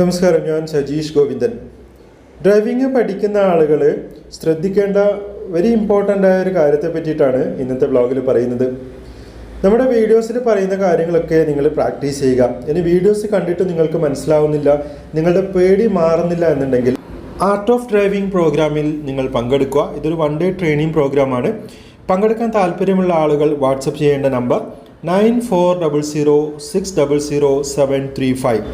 നമസ്കാരം, ഞാൻ സജീഷ് ഗോവിന്ദൻ. ഡ്രൈവിംഗ് പഠിക്കുന്ന ആളുകൾ ശ്രദ്ധിക്കേണ്ട വെരി ഇമ്പോർട്ടൻ്റ് ആയ ഒരു കാര്യത്തെ പറ്റിയിട്ടാണ് ഇന്നത്തെ വ്ളോഗിൽ പറയുന്നത്. നമ്മുടെ വീഡിയോസിൽ പറയുന്ന കാര്യങ്ങളൊക്കെ നിങ്ങൾ പ്രാക്ടീസ് ചെയ്യുക. ഇനി വീഡിയോസ് കണ്ടിട്ട് നിങ്ങൾക്ക് മനസ്സിലാവുന്നില്ല, നിങ്ങളുടെ പേടി മാറുന്നില്ല എന്നുണ്ടെങ്കിൽ ആർട്ട് ഓഫ് ഡ്രൈവിംഗ് പ്രോഗ്രാമിൽ നിങ്ങൾ പങ്കെടുക്കുക. ഇതൊരു 1 day ട്രെയിനിങ് പ്രോഗ്രാമാണ്. പങ്കെടുക്കാൻ താല്പര്യമുള്ള ആളുകൾ വാട്സപ്പ് ചെയ്യേണ്ട നമ്പർ 9400600735.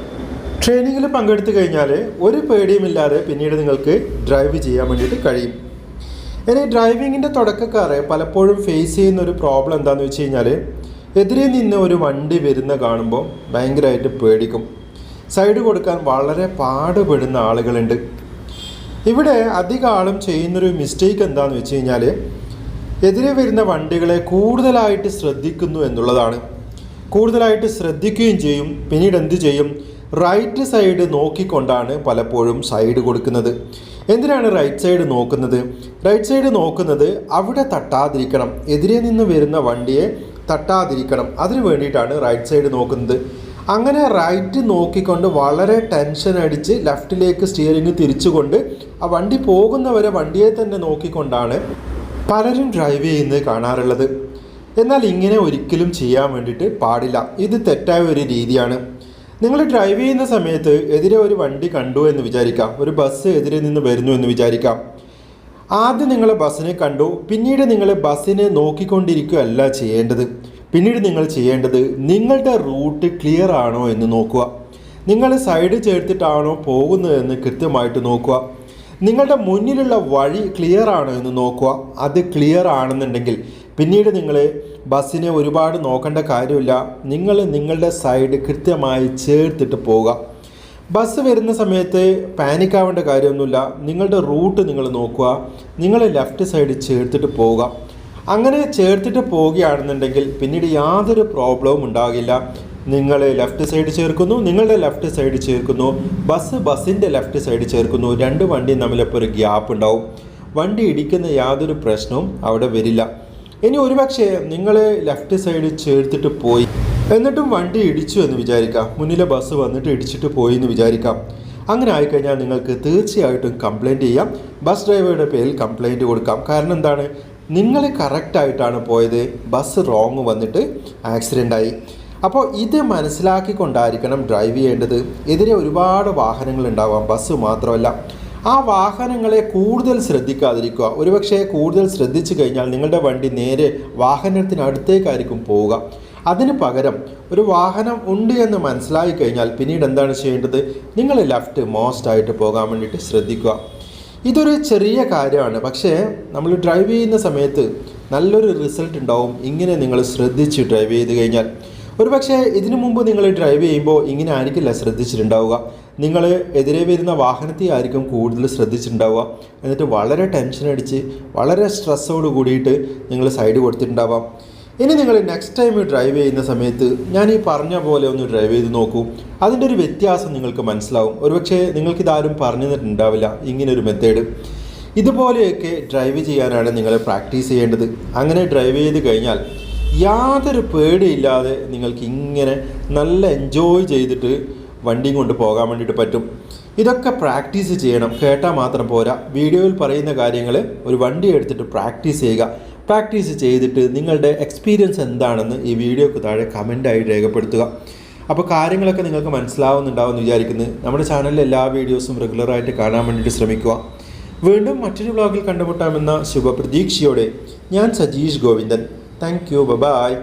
ട്രെയിനിങ്ങിൽ പങ്കെടുത്തു കഴിഞ്ഞാൽ ഒരു പേടിയുമില്ലാതെ പിന്നീട് നിങ്ങൾക്ക് ഡ്രൈവ് ചെയ്യാൻ വേണ്ടിയിട്ട് കഴിയും. ഇനി ഡ്രൈവിങ്ങിൻ്റെ തുടക്കക്കാർ പലപ്പോഴും ഫേസ് ചെയ്യുന്ന ഒരു പ്രോബ്ലം എന്താണെന്ന് വെച്ച് കഴിഞ്ഞാൽ, എതിരെ നിന്ന് ഒരു വണ്ടി വരുന്ന കാണുമ്പോൾ ഭയങ്കരമായിട്ട് പേടിക്കും. സൈഡ് കൊടുക്കാൻ വളരെ പാടുപെടുന്ന ആളുകളുണ്ട്. ഇവിടെ അധികം ആളും ചെയ്യുന്നൊരു മിസ്റ്റേക്ക് എന്താണെന്ന് വെച്ച് കഴിഞ്ഞാൽ, എതിരെ വരുന്ന വണ്ടികളെ കൂടുതലായിട്ട് ശ്രദ്ധിക്കുന്നു എന്നുള്ളതാണ്. കൂടുതലായിട്ട് ശ്രദ്ധിക്കുകയും ചെയ്യും. പിന്നീട് എന്ത് ചെയ്യും? റൈറ്റ് സൈഡ് നോക്കിക്കൊണ്ടാണ് പലപ്പോഴും സൈഡ് കൊടുക്കുന്നത്. എന്തിനാണ് റൈറ്റ് സൈഡ് നോക്കുന്നത്? റൈറ്റ് സൈഡ് നോക്കുന്നത് അവിടെ തട്ടാതിരിക്കണം, എതിരെ നിന്ന് വരുന്ന വണ്ടിയെ തട്ടാതിരിക്കണം. അതിനു വേണ്ടിയിട്ടാണ് റൈറ്റ് സൈഡ് നോക്കുന്നത്. അങ്ങനെ റൈറ്റ് നോക്കിക്കൊണ്ട് വളരെ ടെൻഷൻ അടിച്ച് ലെഫ്റ്റിലേക്ക് സ്റ്റിയറിംഗ് തിരിച്ചുകൊണ്ട് ആ വണ്ടി പോകുന്നവരെ വണ്ടിയെ തന്നെ നോക്കിക്കൊണ്ടാണ് പലരും ഡ്രൈവ് ചെയ്യുന്നത് കാണാറുള്ളത്. എന്നാൽ ഇങ്ങനെ ഒരിക്കലും ചെയ്യാൻ വേണ്ടിയിട്ട് പാടില്ല. ഇത് തെറ്റായ ഒരു രീതിയാണ്. നിങ്ങൾ ഡ്രൈവ് ചെയ്യുന്ന സമയത്ത് എതിരെ ഒരു വണ്ടി കണ്ടു എന്ന് വിചാരിക്കാം, ഒരു ബസ് എതിരെ നിന്ന് വരുന്നു എന്ന് വിചാരിക്കാം. ആദ്യം നിങ്ങൾ ബസ്സിനെ കണ്ടു, പിന്നീട് നിങ്ങൾ ബസ്സിനെ നോക്കിക്കൊണ്ടിരിക്കുകയല്ല ചെയ്യേണ്ടത്. പിന്നീട് നിങ്ങൾ ചെയ്യേണ്ടത് നിങ്ങളുടെ റൂട്ട് ക്ലിയർ ആണോ എന്ന് നോക്കുക. നിങ്ങൾ സൈഡ് ചേർത്തിട്ടാണോ പോകുന്നതെന്ന് കൃത്യമായിട്ട് നോക്കുക. നിങ്ങളുടെ മുന്നിലുള്ള വഴി ക്ലിയർ ആണോ എന്ന് നോക്കുക. അത് ക്ലിയർ ആണെന്നുണ്ടെങ്കിൽ പിന്നീട് നിങ്ങൾ ബസ്സിനെ ഒരുപാട് നോക്കേണ്ട കാര്യമില്ല. നിങ്ങൾ നിങ്ങളുടെ സൈഡ് കൃത്യമായി ചേർത്തിട്ട് പോവുക. ബസ് വരുന്ന സമയത്ത് പാനിക്കാവേണ്ട കാര്യമൊന്നുമില്ല. നിങ്ങളുടെ റൂട്ട് നിങ്ങൾ നോക്കുക. നിങ്ങൾ ലെഫ്റ്റ് സൈഡ് ചേർത്തിട്ട് പോവുക. അങ്ങനെ ചേർത്തിട്ട് പോവുകയാണെന്നുണ്ടെങ്കിൽ പിന്നീട് യാതൊരു പ്രോബ്ലവും ഉണ്ടാകില്ല. നിങ്ങൾ ലെഫ്റ്റ് സൈഡ് ചേർക്കുന്നു, നിങ്ങളുടെ ലെഫ്റ്റ് സൈഡ് ചേർക്കുന്നു, ബസ്സിൻ്റെ ലെഫ്റ്റ് സൈഡ് ചേർക്കുന്നു. രണ്ട് വണ്ടിയും തമ്മിലപ്പോൾ ഒരു ഗ്യാപ്പ് ഉണ്ടാവും. വണ്ടി ഇടിക്കുന്ന യാതൊരു പ്രശ്നവും അവിടെ വരില്ല. ഇനി ഒരുപക്ഷെ നിങ്ങൾ ലെഫ്റ്റ് സൈഡ് ചേർത്തിട്ട് പോയി, എന്നിട്ടും വണ്ടി ഇടിച്ചു എന്ന് വിചാരിക്കാം. മുന്നിലെ ബസ് വന്നിട്ട് ഇടിച്ചിട്ട് പോയി എന്ന് വിചാരിക്കാം. അങ്ങനെ ആയിക്കഴിഞ്ഞാൽ നിങ്ങൾക്ക് തീർച്ചയായിട്ടും കംപ്ലയിൻറ്റ് ചെയ്യാം. ബസ് ഡ്രൈവറുടെ പേരിൽ കംപ്ലയിൻറ്റ് കൊടുക്കാം. കാരണം എന്താണ്? നിങ്ങൾ കറക്റ്റായിട്ടാണ് പോയത്, ബസ് റോങ് വന്നിട്ട് ആക്സിഡൻ്റായി. അപ്പോൾ ഇത് മനസ്സിലാക്കിക്കൊണ്ടായിരിക്കണം ഡ്രൈവ് ചെയ്യേണ്ടത്. എതിരെ ഒരുപാട് വാഹനങ്ങൾ ഉണ്ടാവാം, ബസ് മാത്രമല്ല. ആ വാഹനങ്ങളെ കൂടുതൽ ശ്രദ്ധിക്കാതിരിക്കുക. ഒരുപക്ഷെ കൂടുതൽ ശ്രദ്ധിച്ചു കഴിഞ്ഞാൽ നിങ്ങളുടെ വണ്ടി നേരെ വാഹനത്തിനടുത്തേക്കായിരിക്കും പോവുക. അതിന് പകരം ഒരു വാഹനം ഉണ്ട് എന്ന് മനസ്സിലാക്കി കഴിഞ്ഞാൽ പിന്നീട് എന്താണ് ചെയ്യേണ്ടത്? നിങ്ങൾ ലെഫ്റ്റ് മോസ്റ്റായിട്ട് പോകാൻ വേണ്ടിയിട്ട് ശ്രദ്ധിക്കുക. ഇതൊരു ചെറിയ കാര്യമാണ്, പക്ഷേ നമ്മൾ ഡ്രൈവ് ചെയ്യുന്ന സമയത്ത് നല്ലൊരു റിസൾട്ട് ഉണ്ടാവും ഇങ്ങനെ നിങ്ങൾ ശ്രദ്ധിച്ച് ഡ്രൈവ് ചെയ്ത് കഴിഞ്ഞാൽ. ഒരുപക്ഷെ ഇതിനു മുമ്പ് നിങ്ങൾ ഡ്രൈവ് ചെയ്യുമ്പോൾ ഇങ്ങനെ ആയിരിക്കില്ല ശ്രദ്ധിച്ചിട്ടുണ്ടാവുക. നിങ്ങൾ എതിരെ വരുന്ന വാഹനത്തെ ആയിരിക്കും കൂടുതൽ ശ്രദ്ധിച്ചിട്ടുണ്ടാവുക. എന്നിട്ട് വളരെ ടെൻഷൻ അടിച്ച് വളരെ സ്ട്രെസ്സോട് കൂടിയിട്ട് നിങ്ങൾ സൈഡ് കൊടുത്തിട്ടുണ്ടാവാം. ഇനി നിങ്ങൾ നെക്സ്റ്റ് ടൈം ഡ്രൈവ് ചെയ്യുന്ന സമയത്ത് ഞാൻ ഈ പറഞ്ഞ പോലെ ഒന്ന് ഡ്രൈവ് ചെയ്ത് നോക്കൂ. അതിൻ്റെ ഒരു വ്യത്യാസം നിങ്ങൾക്ക് മനസ്സിലാവും. ഒരുപക്ഷെ നിങ്ങൾക്കിതാരും പറഞ്ഞു തന്നിട്ടുണ്ടാവില്ല ഇങ്ങനൊരു മെത്തേഡ്. ഇതുപോലെയൊക്കെ ഡ്രൈവ് ചെയ്യാനാണ് നിങ്ങൾ പ്രാക്ടീസ് ചെയ്യേണ്ടത്. അങ്ങനെ ഡ്രൈവ് ചെയ്ത് കഴിഞ്ഞാൽ യാതൊരു പേടിയില്ലാതെ നിങ്ങൾക്ക് ഇങ്ങനെ നല്ല എൻജോയ് ചെയ്തിട്ട് വണ്ടിയും കൊണ്ട് പോകാൻ വേണ്ടിയിട്ട് പറ്റും. ഇതൊക്കെ പ്രാക്ടീസ് ചെയ്യണം, കേട്ടാൽ മാത്രം പോരാ. വീഡിയോയിൽ പറയുന്ന കാര്യങ്ങൾ ഒരു വണ്ടി എടുത്തിട്ട് പ്രാക്ടീസ് ചെയ്യുക. പ്രാക്ടീസ് ചെയ്തിട്ട് നിങ്ങളുടെ എക്സ്പീരിയൻസ് എന്താണെന്ന് ഈ വീഡിയോക്ക് താഴെ കമൻ്റായി രേഖപ്പെടുത്തുക. അപ്പോൾ കാര്യങ്ങളൊക്കെ നിങ്ങൾക്ക് മനസ്സിലാവുന്നുണ്ടാവുമെന്ന് വിചാരിക്കുന്നു. നമ്മുടെ ചാനലിലെ എല്ലാ വീഡിയോസും റെഗുലറായിട്ട് കാണാൻ വേണ്ടിയിട്ട് ശ്രമിക്കുക. വീണ്ടും മറ്റൊരു വ്ളോഗിൽ കണ്ടുമുട്ടാമെന്ന ശുഭപ്രതീക്ഷയോടെ ഞാൻ Sajeesh Govindan. Thank you. Bye-bye.